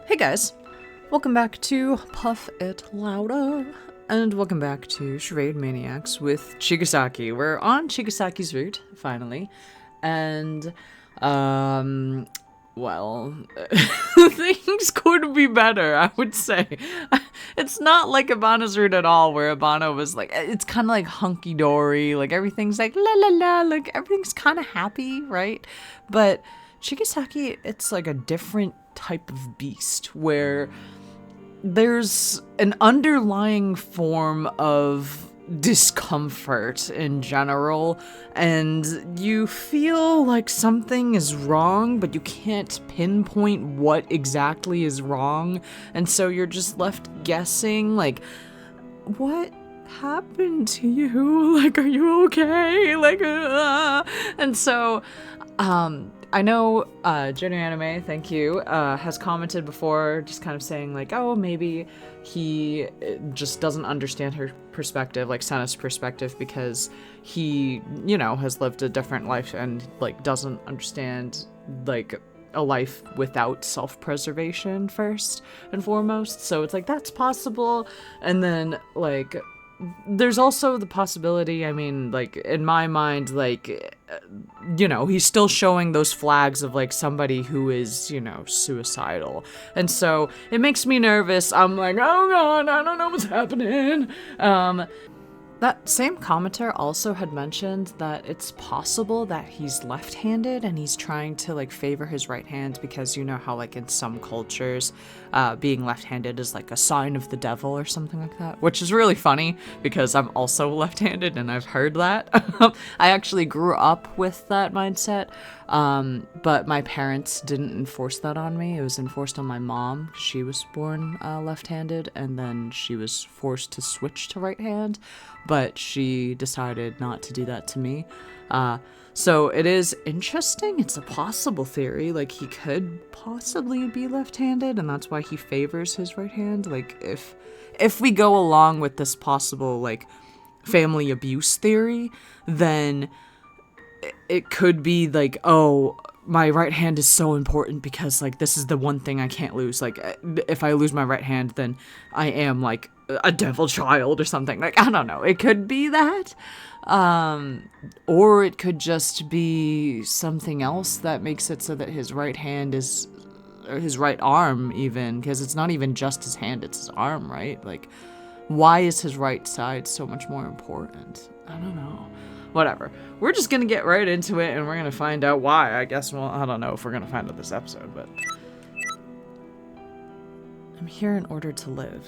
Hey guys, welcome back to Puff It Louder, and welcome back to Charade Maniacs with Chigasaki. We're on Chigasaki's route, finally, and, well, things could be better, I would say. It's not like Abana's route at all, where Abana was like, it's kind of like hunky-dory, like everything's like la la la, like everything's kind of happy, right? But Chigasaki, it's like a different type of beast where there's an underlying form of discomfort in general, and you feel like something is wrong, but you can't pinpoint what exactly is wrong, and so you're just left guessing, like, what happened to you? Like, are you okay? Like, and so, I know, Jenny Anime, thank you, has commented before, just kind of saying, like, oh, maybe he just doesn't understand her perspective, like, Senna's perspective, because he, you know, has lived a different life and, like, doesn't understand, like, a life without self-preservation first and foremost. So it's like, that's possible. And then, like, there's also the possibility, I mean, like, in my mind, like, you know, he's still showing those flags of, like, somebody who is, you know, suicidal. And so it makes me nervous. I'm like, oh god, I don't know what's happening. That same commenter also had mentioned that it's possible that he's left-handed and he's trying to, like, favor his right hand because you know how, like, in some cultures, being left-handed is, like, a sign of the devil or something like that, which is really funny because I'm also left-handed and I've heard that. I actually grew up with that mindset, but my parents didn't enforce that on me. It was enforced on my mom. She was born left-handed, and then she was forced to switch to right hand, but she decided not to do that to me. So it is interesting. It's a possible theory. Like, he could possibly be left-handed, and that's why he favors his right hand. Like, if we go along with this possible, like, family abuse theory, then it could be like, oh, my right hand is so important because, like, this is the one thing I can't lose. Like, if I lose my right hand, then I am, like, a devil child or something. Like, I don't know. It could be that. Or it could just be something else that makes it so that his right hand is, or his right arm even, because it's not even just his hand, it's his arm, right? Like, why is his right side so much more important? I don't know. Whatever. We're just gonna get right into it and we're gonna find out why. I guess, well, I don't know if we're gonna find out this episode, but... I'm here in order to live.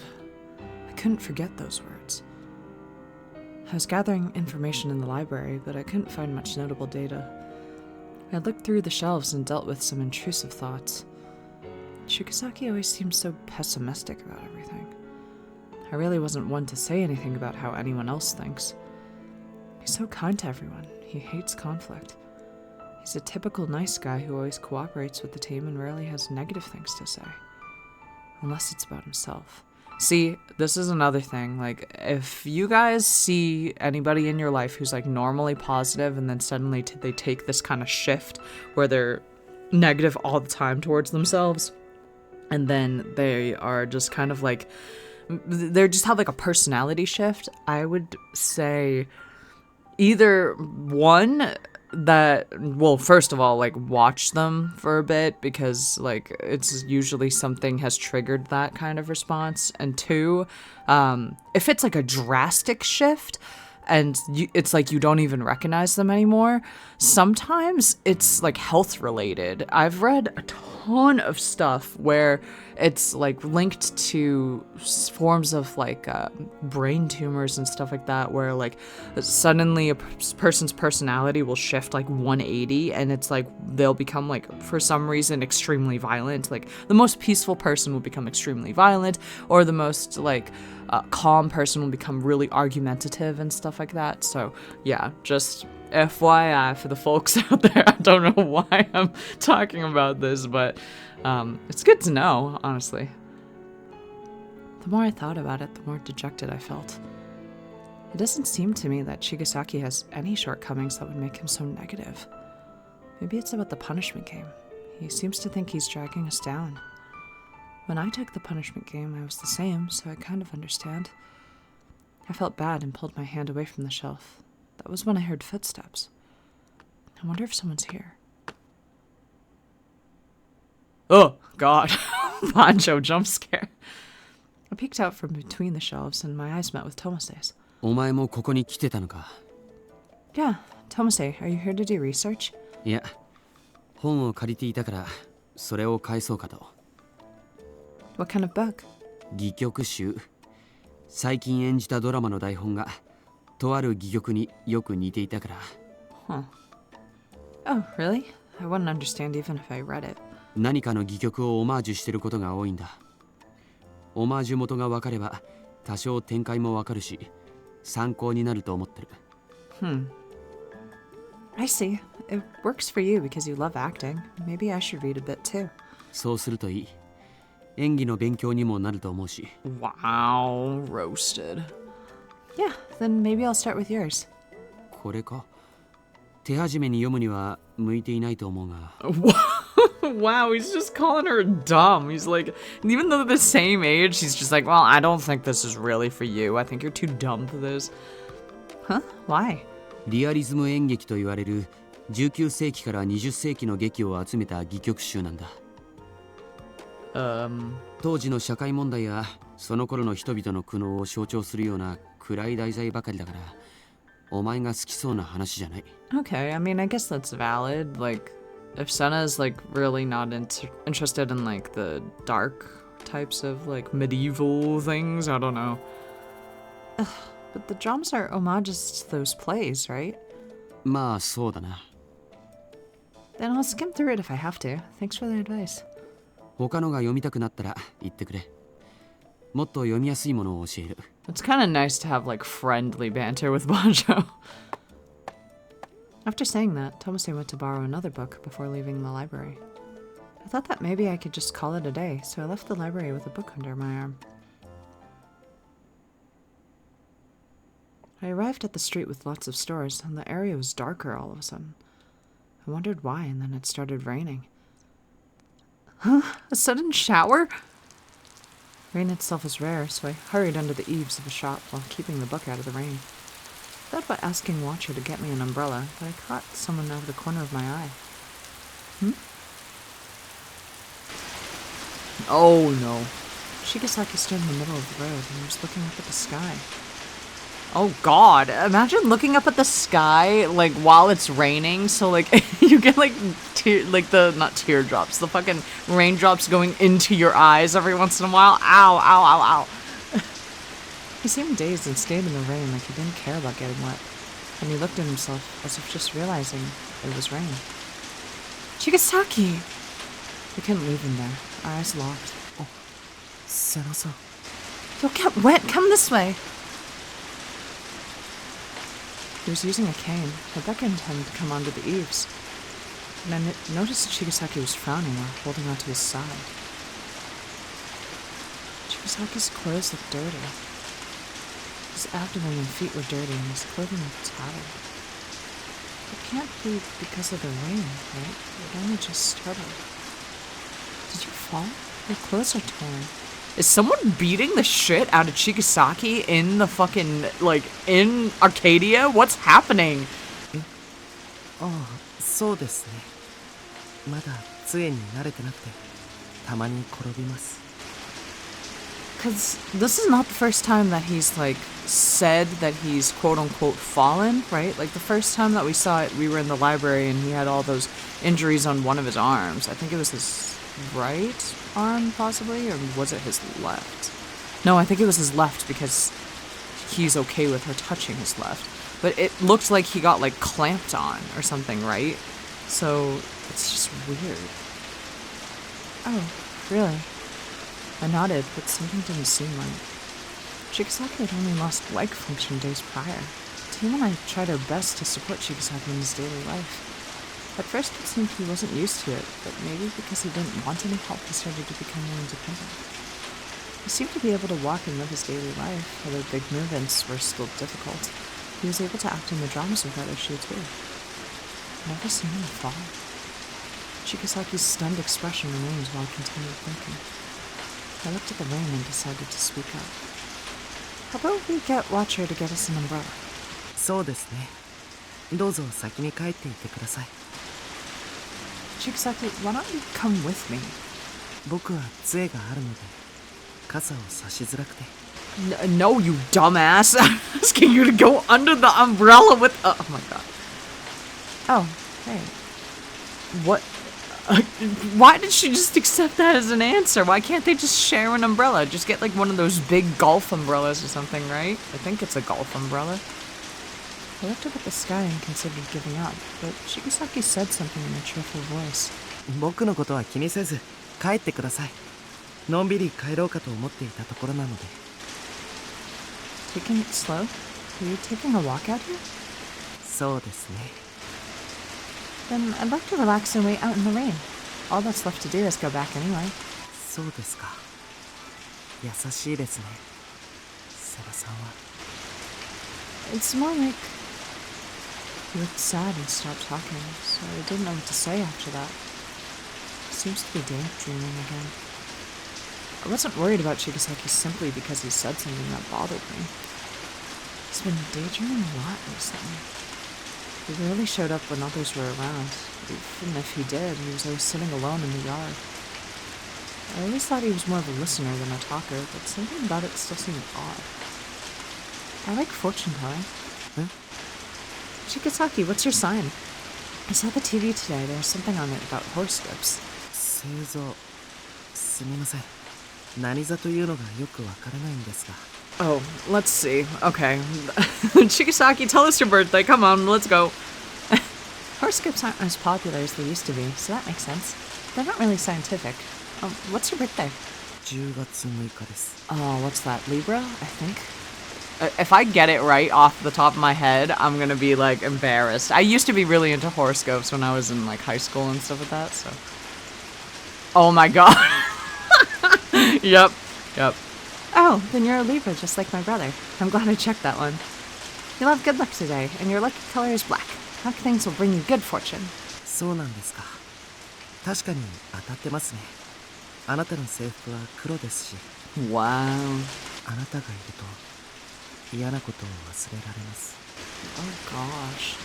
I couldn't forget those words. I was gathering information in the library, but I couldn't find much notable data. I looked through the shelves and dealt with some intrusive thoughts. Chigasaki always seemed so pessimistic about everything. I really wasn't one to say anything about how anyone else thinks. He's so kind to everyone. He hates conflict. He's a typical nice guy who always cooperates with the team and rarely has negative things to say. Unless it's about himself. See, this is another thing. Like, if you guys see anybody in your life who's, like, normally positive and then suddenly they take this kind of shift where they're negative all the time towards themselves, and then they are just kind of, like, they just have, like, a personality shift, I would say... either one, that, well, first of all, like, watch them for a bit, because, like, it's usually something has triggered that kind of response, and two, if it's, like, a drastic shift, and it's like you don't even recognize them anymore, sometimes it's, like, health related. I've read a ton of stuff where it's, like, linked to forms of, like, brain tumors and stuff like that, where, like, suddenly a person's personality will shift, like, 180, and it's, like, they'll become, like, for some reason, extremely violent. Like, the most peaceful person will become extremely violent, or the most, like, calm person will become really argumentative and stuff like that. So, yeah, just FYI for the folks out there. I don't know why I'm talking about this, but it's good to know, honestly. The more I thought about it, the more dejected I felt. It doesn't seem to me that Chigasaki has any shortcomings that would make him so negative. Maybe it's about the punishment game. He seems to think he's dragging us down. When I took the punishment game, I was the same, so I kind of understand. I felt bad and pulled my hand away from the shelf. That was when I heard footsteps. I wonder if someone's here. Oh, God. Banjo jump scare. I peeked out from between the shelves and my eyes met with Tomase's. お前もここに来てたのか? Yeah, Tomase, are you here to do research? いや、本を借りていたから、それを返そうかと。What kind of book? 戯曲集。最近演じたドラマの台本が、とある戯曲によく似ていたから。Huh. Oh, really? I wouldn't understand even if I read it. 何かの戯曲をオマージュしてることが多いんだ。オマージュ元が分かれば、多少展開も分かるし、参考になると思ってる。I see. It works for you because you love acting. Maybe I should read a bit too. そうするといい。演技の勉強にもなると思うし。Wow, roasted. Yeah, then maybe I'll start with yours. これか。手始めに読むには向いていないと思うが。Wow, he's just calling her dumb. He's like, even though they're the same age, he's just like, well, I don't think this is really for you. I think you're too dumb for this. Huh? Why? リアリズム演劇と言われる19世紀から20世紀の劇を集めた戯曲集なんだ。当時の社会問題やその頃の人々の苦悩を象徴するような暗い題材ばかりだから、お前が好きそうな話じゃない。Okay, I mean, I guess that's valid. Like, if Senna's like really not interested in like the dark types of like medieval things, I don't know. Ugh, but the dramas are homages to those plays, right? まあそうだな。Then I'll skim through it if I have to. Thanks for the advice. 他のが読みたくなったら言ってくれ。もっと読みやすいものを教える。It's kind of nice to have like friendly banter with Banjo. After saying that, Tomase went to borrow another book before leaving the library. I thought that maybe I could just call it a day, so I left the library with a book under my arm. I arrived at the street with lots of stores, and the area was darker all of a sudden. I wondered why, and then it started raining. Huh? A sudden shower? Rain itself is rare, so I hurried under the eaves of a shop while keeping the book out of the rain. I thought about asking Watcher to get me an umbrella, but I caught someone out of the corner of my eye. Oh no. Chigasaki stood in the middle of the road and was looking up at the sky. Oh god, imagine looking up at the sky, like, while it's raining, so, like, you get, like, not teardrops, the fucking raindrops going into your eyes every once in a while. Ow, ow, ow, ow. He seemed dazed and stayed in the rain like he didn't care about getting wet. And he looked at himself as if just realizing it was rain. Chigasaki! We couldn't leave him there. Our eyes locked. Oh. Senna-san. You'll get wet. Come this way. He was using a cane. I beckoned him to come onto the eaves. And I noticed Chigasaki was frowning while holding onto his side. Chigasaki's clothes looked dirty. His abdomen and feet were dirty and his clothing looked tattered. It can't be because of the rain, right? It only just started. Did you fall? Your clothes are torn. Is someone beating the shit out of Chigasaki in the fucking, like, in Arcadia? What's happening? そうですね。まだ杖に慣れてなくて、たまに転びます。Because this is not the first time that he's, like, said that he's quote-unquote fallen, right? Like, the first time that we saw it, we were in the library and he had all those injuries on one of his arms. I think it was his right arm, possibly? Or was it his left? No, I think it was his left because he's okay with her touching his left. But it looked like he got, like, clamped on or something, right? So, it's just weird. Oh, really? I nodded, but something didn't seem right. Chigasaki had only lost leg function days prior. The team and I tried our best to support Chigasaki in his daily life. At first it seemed he wasn't used to it, but maybe because he didn't want any help he started to become more independent. He seemed to be able to walk and live his daily life, although big movements were still difficult. He was able to act in the dramas without issue too. I've never seen him fall. Chigasaki's stunned expression remained while I continued thinking. I looked at the rain and decided to speak up. How about we get Watcher to get us an umbrella? そうですね。どうぞ先に帰っていてください。 Chigasaki, why don't you come with me? 僕は杖があるので傘を差しづらくて。No, you dumbass! I'm asking you to go under the umbrella with. Oh my god. Oh, hey. What? Why did she just accept that as an answer? Why can't they just share an umbrella? Just get like one of those big golf umbrellas or something, right? I think it's a golf umbrella. I looked up at the sky and considered giving up, but Chigasaki said something in a cheerful voice. 僕のことは気にせず帰ってください。のんびり帰ろうかと思っていたところなので。Taking it slow? Are you taking a walk out here? そうですね。 Then I'd like to relax and wait out in the rain. All that's left to do is go back anyway. そうですか。優しいですね。セラさんは。It's more like he looked sad and stopped talking, so I didn't know what to say after that. Seems to be daydreaming again. I wasn't worried about Chigasaki simply because he said something that bothered me. He's been daydreaming a lot recently. He rarely showed up when others were around. Even if he did, he was always sitting alone in the yard. I always thought he was more of a listener than a talker, but something about it still seemed odd. I like fortune telling. Huh? Chigasaki, what's your sign? I saw the TV today. There was something on it about horoscopes. 星座すみません。何座というのがよくわからないんですが。 Oh, let's see. Okay. Chigasaki, tell us your birthday. Come on, let's go. Horoscopes aren't as popular as they used to be, so that makes sense. They're not really scientific. What's your birthday? 10月6日です。 Oh, what's that? Libra, I think? If I get it right off the top of my head, I'm gonna be, like, embarrassed. I used to be really into horoscopes when I was in, like, high school and stuff like that, so... Oh my god. Yep. Oh, then you're a Libra, just like my brother. I'm glad I checked that one. You'll have good luck today, and your lucky color is black. Black things will bring you good fortune. そうなんですか。確かに当たってますね。あなたの制服は黒ですし、 Wow. あなたがいると嫌なことを忘れられます。 Oh gosh.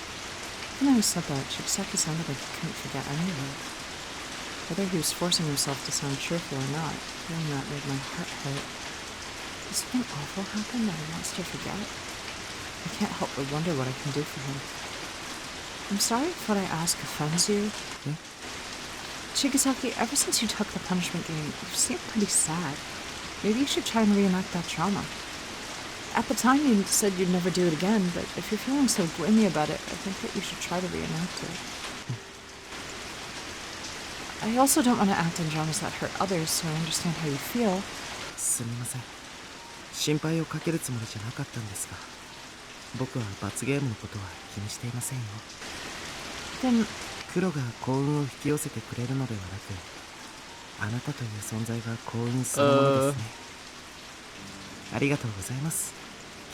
When I said that, Chigasaki sounded like he couldn't forget any of it. Whether he was forcing himself to sound cheerful or not, hearing that made my heart hurt. Has something awful happened that he wants to forget? I can't help but wonder what I can do for him. I'm sorry if what I ask offends you. Hmm? Chigasaki, ever since you took the punishment game, you've seemed pretty sad. Maybe you should try and reenact that trauma. At the time, you said you'd never do it again, but if you're feeling so gloomy about it, I think that you should try to reenact it. I also don't want to act in dramas that hurt others, so I understand how you feel. すみません。心配をかけるつもりじゃなかったんですが、僕は罰ゲームのことは気にしていませんよ。Then, 黒が幸運を引き寄せてくれるのではなく、あなたという存在が幸運そのものですね。ありがとうございます。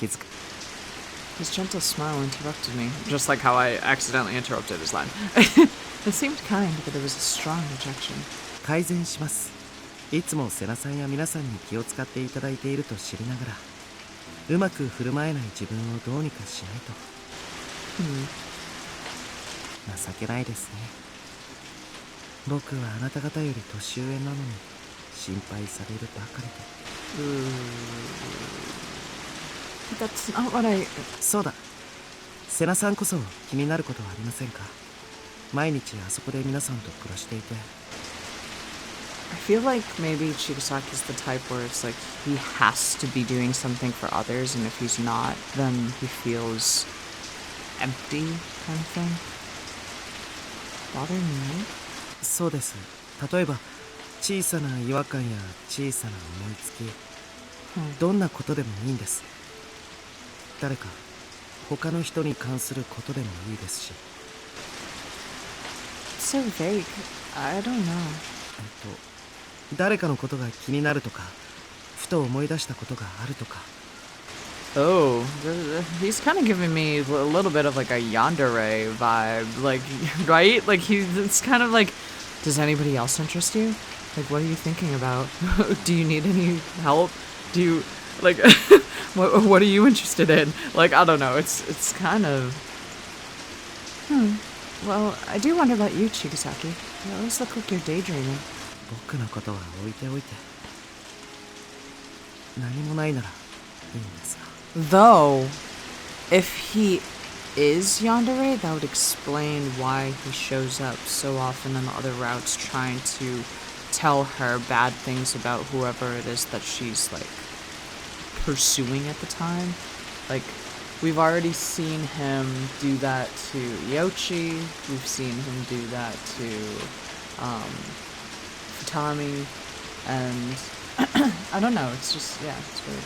気づく。 his gentle smile interrupted me, just like how I accidentally interrupted his line. It seemed kind, but there was a strong rejection. 改善します。いつもセナさんや皆さんに気を使っていただいていると知りながら、うまく振る舞えない自分をどうにかしないと。情けないですね。僕はあなた方より年上なのに心配されるばかりで。But that's not what I... そうだ。セナさんこそ気になることはありませんか？毎日あそこで皆さんと暮らしていて。I feel like maybe Chigasaki's the type where it's like he has to be doing something for others, and if he's not, then he feels empty, kind of thing. Bothering me? そうです。例えば小さな違和感や小さな思いつき、どんなことでもいいんです。誰か他の人に関することでもいいですし。 So vague. I don't know. 誰かのことが気になるとか、ふと思い出したことがあるとか。 Oh, he's kind of giving me a little bit of like a yandere vibe, like, right? Like it's kind of like, does anybody else interest you? Like, what are you thinking about? Do you need any help? Do you, like, what are you interested in? Like, I don't know. It's kind of... Well, I do wonder about you, Chigasaki. You always look like you're daydreaming. 僕のことは置いておいて。何もないならいいんですが。Though, if he is yandere, that would explain why he shows up so often on the other routes trying to tell her bad things about whoever it is that she's, like, pursuing at the time. Like, we've already seen him do that to Yoshi, we've seen him do that to, Futami, and I don't know, it's just, yeah, it's weird.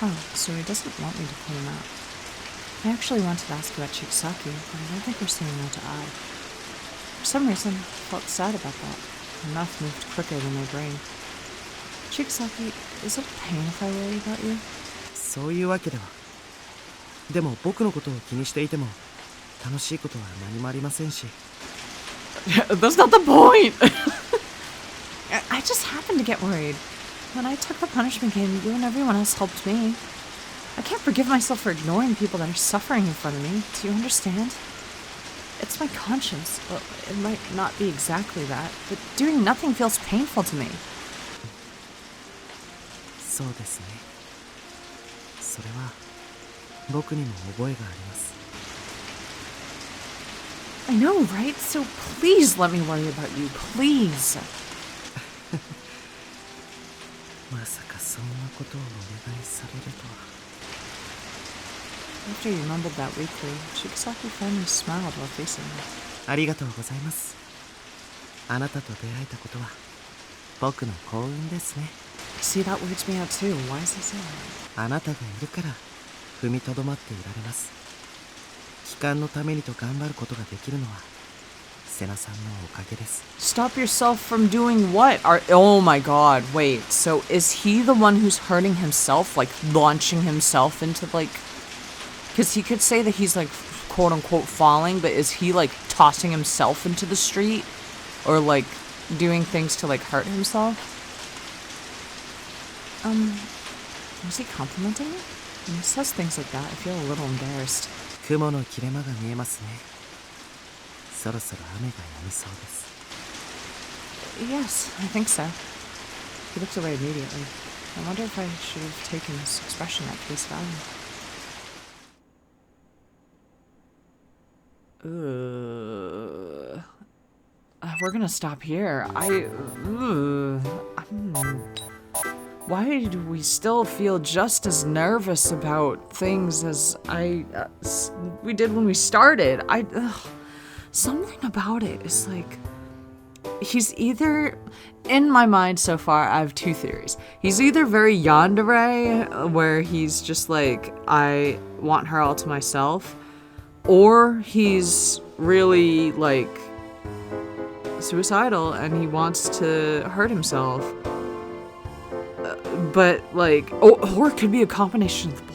Oh, so he doesn't want me to point him out. I actually wanted to ask about Chigasaki, but I don't think we're seeing eye to eye. For some reason, I felt sad about that. My mouth moved quicker than my brain. Chigasaki, is it a pain if I worry about you? そういうわけでは。でも僕のことを気にしていても楽しいことは何もありませんし。That's not the point! I just happened to get worried. When I took the punishment game, you and everyone else helped me. I can't forgive myself for ignoring people that are suffering in front of me. Do you understand? It's my conscience. Well, it might not be exactly that, but doing nothing feels painful to me. そうですね。それは僕にも覚えがあります。I know, right? So please let me worry about you, please. まさかそんなことをお願いされるとは。After you mumbled that weakly, Chigasaki finally smiled while facing me. ありがとうございます。あなたと出会えたことは僕の幸運ですね。See, that weirds me out too. Why is he saying that? あなたがいるから踏みとどまっていられます。帰還のためにと頑張ることができるのはセナさんのおかげです。 Stop yourself from doing what? Oh my god, wait. So is he the one who's hurting himself? Like, launching himself into, like... Because he could say that he's, like, quote-unquote falling, but is he, like, tossing himself into the street? Or, like, doing things to, like, hurt himself? Was he complimenting me? When he says things like that, I feel a little embarrassed. 雲の切れ間が見えますね。そろそろ雨が止みそうです。 Yes, I think so. He looked away immediately. I wonder if I should have taken his expression at face value. We're gonna stop here. Why do we still feel just as nervous about things as we did when we started? Something about it is like, he's either, in my mind so far, I have two theories. He's either very yandere, where he's just like, I want her all to myself, or he's really, like, suicidal and he wants to hurt himself. But, like, or it could be a combination of both.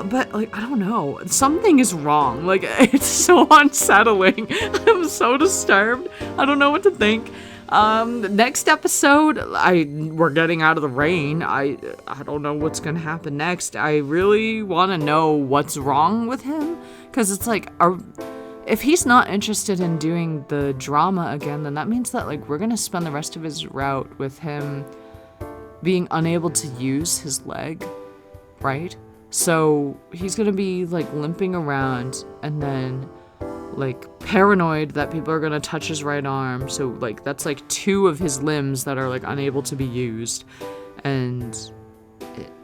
But, like, I don't know. Something is wrong. Like, it's so unsettling. I'm so disturbed. I don't know what to think. Next episode, we're getting out of the rain. I don't know what's gonna happen next. I really want to know what's wrong with him. Because it's like, if he's not interested in doing the drama again, then that means that, like, we're gonna spend the rest of his route with him being unable to use his leg, right? So he's gonna be, like, limping around and then, like, paranoid that people are gonna touch his right arm. So, like, that's, like, two of his limbs that are, like, unable to be used. And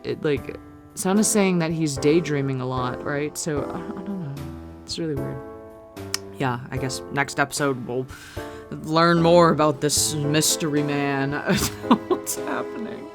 it like, Sun is saying that he's daydreaming a lot, right? So, I don't know. It's really weird. Yeah, I guess next episode we'll learn more about this mystery man. What's happening?